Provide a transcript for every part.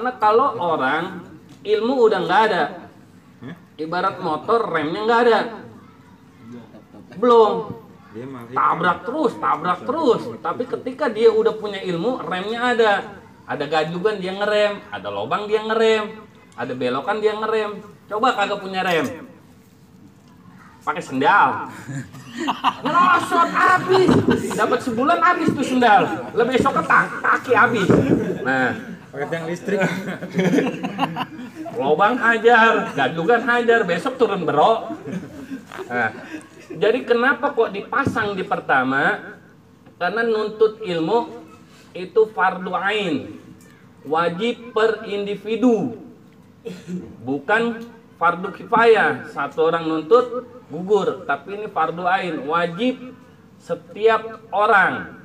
Karena kalau orang ilmu udah nggak ada, ibarat motor remnya nggak ada, belum, tabrak terus. Tapi ketika dia udah punya ilmu, remnya ada gajugan dia ngerem, ada lubang dia ngerem, ada belokan dia ngerem. Coba kagak punya rem, pakai sendal, ngerosot habis, dapat sebulan habis tuh sendal, lebih besok kaki habis. Nah, pakai tiang listrik. lubang hajar, gajugan hajar, besok turun bro. Nah, jadi kenapa kok dipasang di pertama? Karena nuntut ilmu itu fardu ain, wajib per individu, bukan fardu kifayah. Satu orang nuntut gugur, tapi ini fardu ain, wajib setiap orang.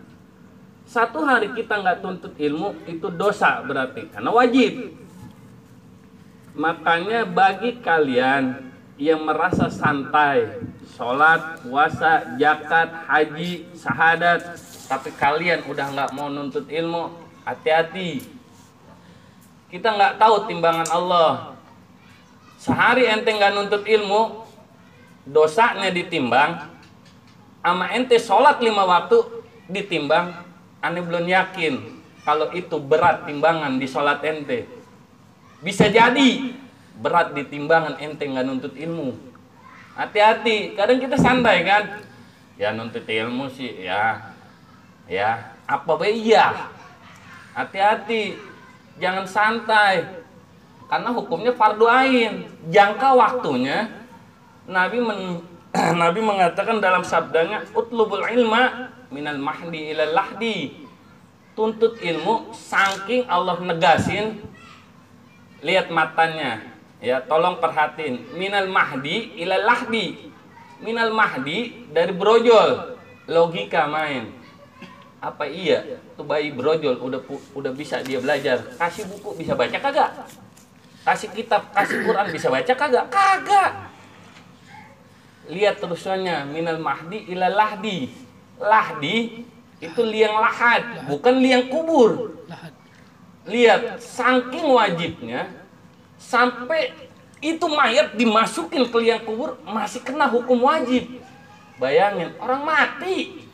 Satu hari kita nggak tuntut ilmu itu dosa berarti, karena wajib. Makanya bagi kalian yang merasa santai, sholat, puasa, zakat, haji, syahadat, tapi kalian udah nggak mau nuntut ilmu, hati-hati. Kita nggak tahu timbangan Allah. Sehari ente nggak nuntut ilmu, dosanya ditimbang, sama ente sholat 5 waktu ditimbang. Ane belum yakin kalau itu berat timbangan di sholat ente. Bisa jadi berat di timbangan ente nggak nuntut ilmu. Hati-hati, kadang kita santai kan, ya nuntut ilmu sih ya apa be iya. Hati-hati, jangan santai, karena hukumnya fardu ain. Jangka waktunya, Nabi mengatakan dalam sabdanya, utlubul ilma minal mahdi ilal lahdi. Tuntut ilmu, saking Allah negasin, lihat matanya, ya tolong perhatiin, minal mahdi ilal lahdi. Minal mahdi dari brojol, logika main. Apa iya tuh bayi brojol udah bisa dia belajar? Kasih buku bisa baca kagak? Kasih kitab, kasih Quran bisa baca kagak? Kagak. Lihat terusannya, minal mahdi ilal lahdi. Lahdi itu liang lahat, bukan liang kubur. Lihat, saking wajibnya, sampai itu mayat dimasukin ke liang kubur masih kena hukum wajib. Bayangin, orang mati.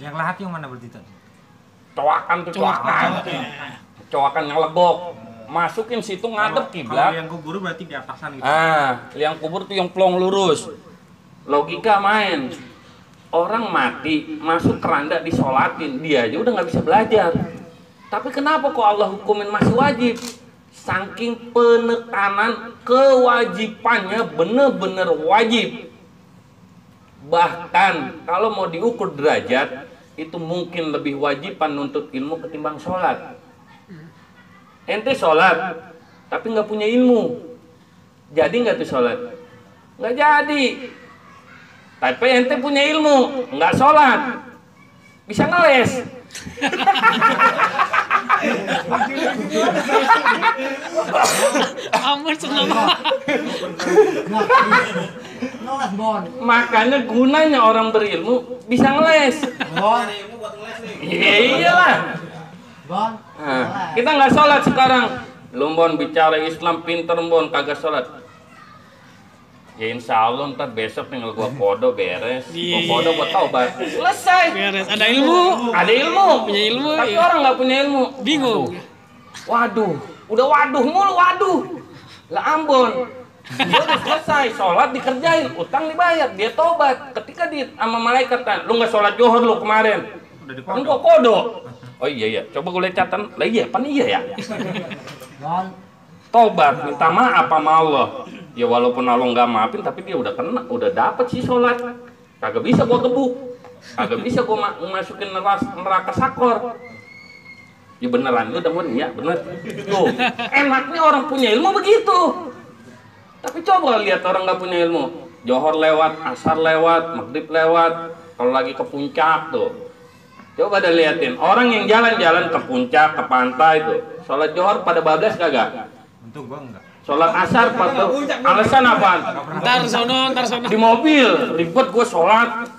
Yang lahat yang mana berarti tadi? Coakan yang legok, masukin situ ngadep kiblat. Kalau yang kubur berarti di atasan gitu. Liang kubur tuh yang plong lurus. Logika main. Orang mati masuk keranda disolatin, dia aja udah nggak bisa belajar. Tapi kenapa kok Allah hukumin masih wajib? Saking penekanan kewajibannya bener-bener wajib. Bahkan kalau mau diukur derajat, itu mungkin lebih wajiban nuntut ilmu ketimbang sholat. Ente sholat tapi nggak punya ilmu, jadi nggak tuh sholat? Nggak jadi. Tapi ente punya ilmu, nggak sholat, bisa ngeles. Ampun senang. Makanya gunanya orang berilmu bisa ngeles. Iyalah. Kita nggak sholat sekarang. Lumbon bicara Islam pinter bon kagak sholat. Ya insya Allah ntar besok tinggal gua kodo beres. Gua kodo gua taubat. Selesai. Beres. Ada ilmu. Ada ilmu. Punya ilmu. Tapi Ya. orang nggak punya ilmu. Bingung. Waduh. Udah waduh mulu waduh. Lah Ambon. Dia udah selesai, sholat dikerjain, utang dibayar, dia tobat. Ketika dia sama malaikat, lu nggak sholat zuhur lu kemarin, kan gua kodo. Oh iya, coba gue lihat catatan. Lah iya, pan iya ya. Tobat, minta maaf sama Allah. Ya walaupun Allah nggak maafin, tapi dia udah kena, udah dapet sih sholat. Kagak bisa gua gebuk, kagak bisa gua masukin neraka sakor. Ya beneran, lu udah mau ya bener. Tuh, enaknya orang punya ilmu begitu. Tapi coba lihat orang nggak punya ilmu. Johor lewat, asar lewat, maghrib lewat. Kalau lagi ke puncak tuh, coba deh liatin orang yang jalan-jalan ke puncak, ke pantai tuh. Sholat johor pada bablas kagak? Untung gua enggak. Sholat asar pada alasan apaan? Ntar sono. Di mobil ribet gue sholat.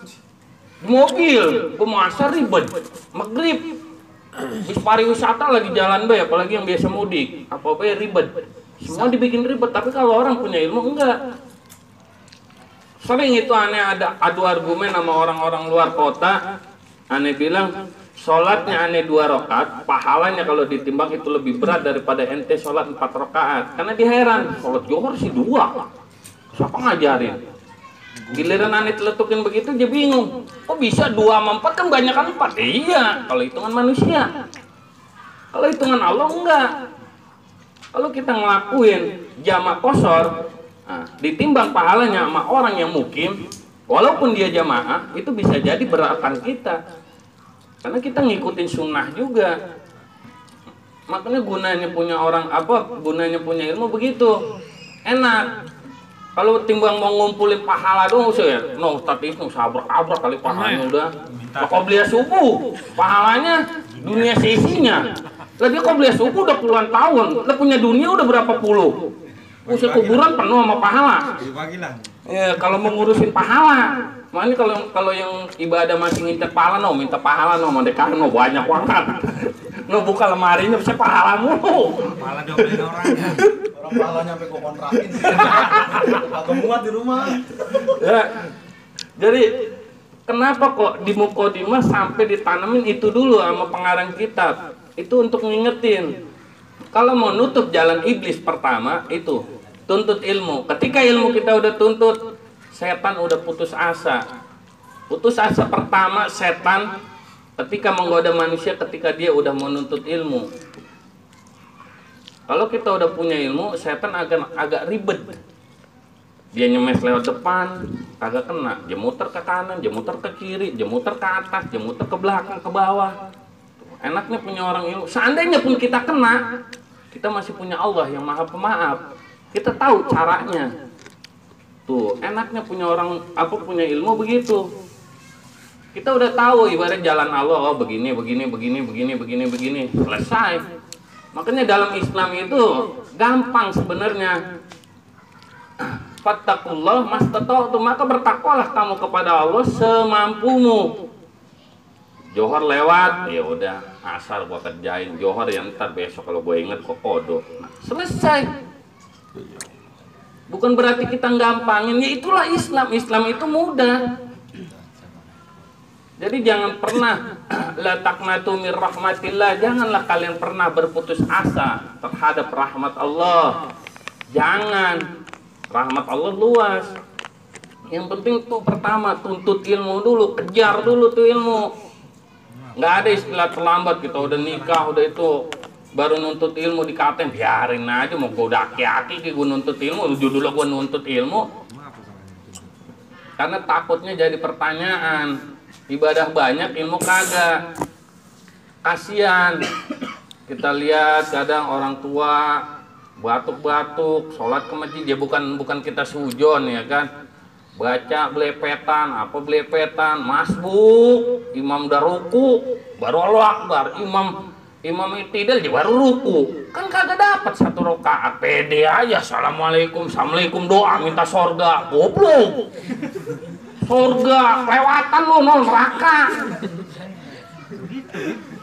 Di mobil gue mau asar ribet. Maghrib Bis pariwisata lagi jalan bae, apalagi yang biasa mudik, apa-apa ya ribet. Semua dibikin ribet, tapi kalau orang punya ilmu enggak. Sering itu aneh ada adu argumen sama orang-orang luar kota. Aneh bilang, sholatnya aneh 2 rakaat, pahalanya kalau ditimbang itu lebih berat daripada ente sholat 4 rakaat. Karena dia heran, sholat Zuhur sih 2. Siapa ngajarin? Giliran aneh teletukin begitu dia bingung. Kok bisa 2 sama 4 kan banyak kan 4? Iya, kalau hitungan manusia. Kalau hitungan Allah enggak. Kalau kita ngelakuin jamak qashar, nah, ditimbang pahalanya sama orang yang mukim, walaupun dia jamaah, itu bisa jadi beratan kita. Karena kita ngikutin sunnah juga. Makanya gunanya punya orang apa? Gunanya punya ilmu begitu. Enak. Kalau timbang mau ngumpulin pahala dong sih ya. No, statis no sabar-sabar kali pahalanya udah. Kalau beli subuh, pahalanya dunia seisinya. Lah dia kok beli subuh udah puluhan tahun. Lah punya dunia udah berapa puluh. Usia kuburan penuh sama pahala. Ya, kalau mau ngurusin pahala. Makanya kalau yang ibadah masih ngincer pahala no, minta pahala no, mendekah no banyak banget. No buka lemarinya bisa pahala mulu. Pahala diomelin orangnya. Orang pahalanya sampai gua kontrakin. Agak muat di rumah. Ya. Jadi kenapa kok di Muqaddimah sampai ditanemin itu dulu sama pengarang kitab? Itu untuk ngingetin. Kalau mau nutup jalan iblis pertama itu tuntut ilmu. Ketika ilmu kita udah tuntut, setan udah putus asa. Putus asa pertama setan ketika menggoda manusia ketika dia udah menuntut ilmu. Kalau kita udah punya ilmu, setan agak ribet. Dia nyemes lewat depan, kagak kena. Dia muter ke kanan, dia muter ke kiri, dia muter ke atas, dia muter ke belakang, ke bawah. Enaknya punya orang ilmu. Seandainya pun kita kena, kita masih punya Allah yang Maha Pemaaf. Kita tahu caranya. Tuh, enaknya punya orang punya ilmu begitu. Kita udah tahu ibarat jalan Allah, oh begini. Selesai. Makanya dalam Islam itu gampang sebenarnya. Fattaqullah mastata'tum, maka bertakwalah kamu kepada Allah semampumu. Johor lewat, ya udah asar gua kerjain. Johor yang ntar besok kalau gue inget kok kodo. Nah, selesai. Bukan berarti kita gampangin, ya itulah Islam. Islam itu mudah. Jadi jangan pernah la taqnatu mir rahmatillah, janganlah kalian pernah berputus asa terhadap rahmat Allah. Jangan. Rahmat Allah luas. Yang penting tuh pertama tuntut ilmu dulu, kejar dulu tuh ilmu. Nggak ada istilah terlambat, kita udah nikah, udah itu baru nuntut ilmu dikatain, biarin aja mau gue udah aki-aki gue nuntut ilmu, dulu gue nuntut ilmu. Karena takutnya jadi pertanyaan. Ibadah banyak, ilmu kagak. Kasian. Kita lihat kadang orang tua batuk-batuk, sholat ke masjid, ya bukan kita sujon ya kan. Baca belepetan, belepetan, masbuk, imam udah ruku, baru Allahu Akbar, imam itidal dia baru ruku. Kan kagak dapat 1 rakaat, pede aja, assalamualaikum doa minta sorga, goblok. Surga, kelewatan lu, neraka.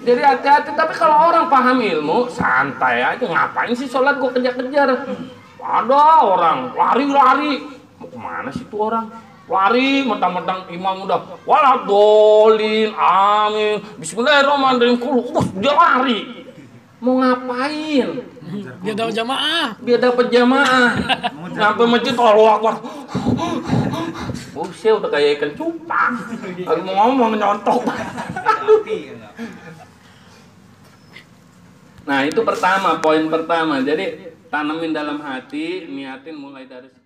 Jadi hati-hati, tapi kalau orang paham ilmu, santai aja. Ngapain sih sholat gua kejar-kejar? Ada orang lari-lari. Mau kemana sih tuh orang? Lari, mentang-mentang imam udah waladolin, amin, bismillahirrahmanirrahim, dia lari. Mau ngapain? Biar dapat jamaah. Biar dapat jamaah. Sampai masjid Allahu Akbar. Buset, udah kayak ikan cupang. Kalau mau ngomong nyontok. Nah, itu pertama, poin pertama. Jadi, tanemin dalam hati, niatin mulai dari